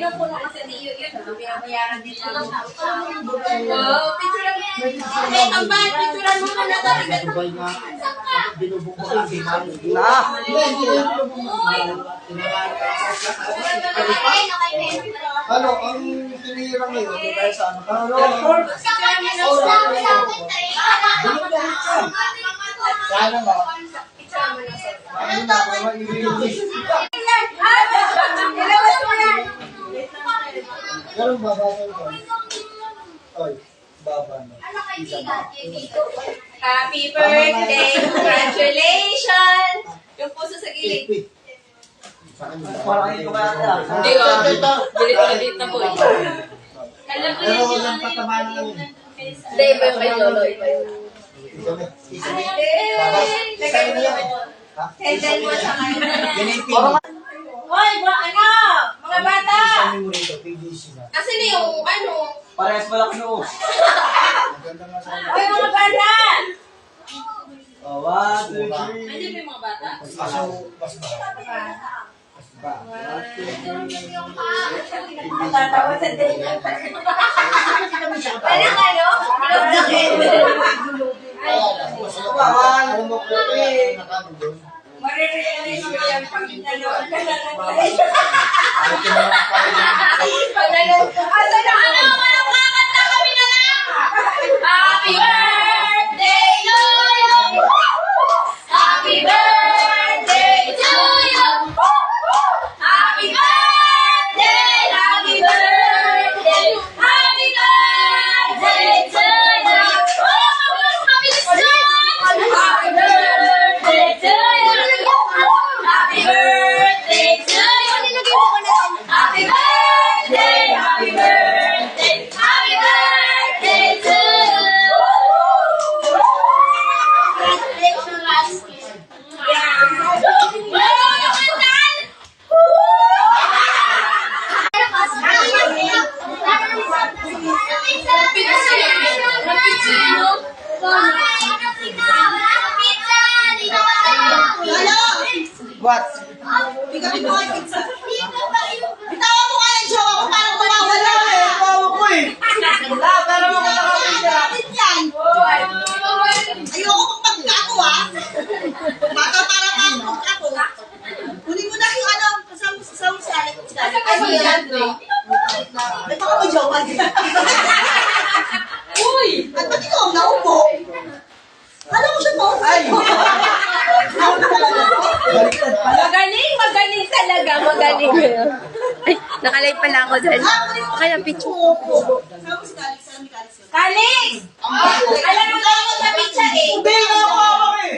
Pinupuno kasi ni yun. Pinabayaran din lang. Wow, picture lang. Eh, tambay, picture mo na natin. Binubog ko lang. Ano, ang tinirang ngayon, di tayo sa ano? Sana ba? Ano na, maililinis. Ganun ba, baba ba? Oy, baba na. Happy birthday! Congratulations! Yung puso sa gilid. Parang ito ba ata? Hindi ko. Delete na po. Alam ko Pero yan walang patama na lang. Hindi, iba yung kay Lolo. Iba yung. Sendal mo sa kanila. Hoy, ano? Mga bata! Kasi na yung ano? Parehas malaki noo. Hoy, mga bata! One, two, three. Nandiyan ba yung mga bata? Tatawa sa din. Parang ano? Marirealize mo yan pag nanood ka na ng live. Pag nanood ka. Asa na ano? Kakanta kami na lang! Happy birthday to you! Happy birthday to you! Happy birthday! Happy birthday! Happy birthday to you! Mabilis dyan! Happy birthday to you! Happy birthday to you! Happy birthday! Happy birthday! Happy birthday to you! Congratulations, last year. What? Bitawan mo nga yung jowa ko para mawawala eh. Bawa ko eh. Pero mo ka nakapita. Yan. Ayoko pang pagkako ah. Baka para pang pagkako. Kunin mo na yung ano, kasama sa alit. Ito ka ba jowa din? Uy! At ba't ikaw ang naupo? Alam mo siya mo? Ay! Magaling talaga, magaling. Ay, nakalive pala ako dyan. Kaya picture. Kasama si Calix, alam ni Calix yun. Kalix! Alam mo lang ako sa pizza eh. Hindi nga ako ako eh.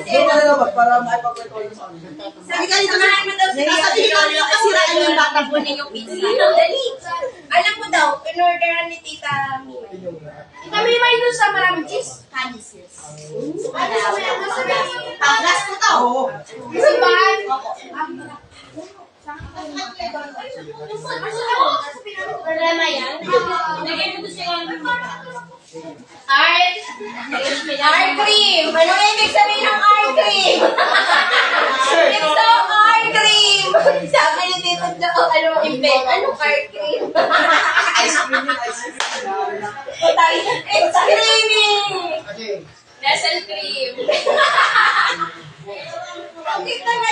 Ito na dapat para maipag-record sa amin. Sabi ka nito, samahan mo daw sila. Sabi ko nila kasi sirain yung bata. Kunin yung pizza. Dali. Alam mo daw, in-orderan ni Tita Mimay. Tita Mimay doon sa maraming cheese. Canis, yes. Ano sa mga gusto niya? Panglas ko to. Oo. Sa bahay? Problema yan? Lagay mo doon siya. Art cream! Anong ibig sabihin ng art cream? It's so art cream! Sabi ni Tito Jo, ano invent? Anong art cream? Ice cream yun, ice cream. It's creamy! Kasi, Nestle cream! Ang kita na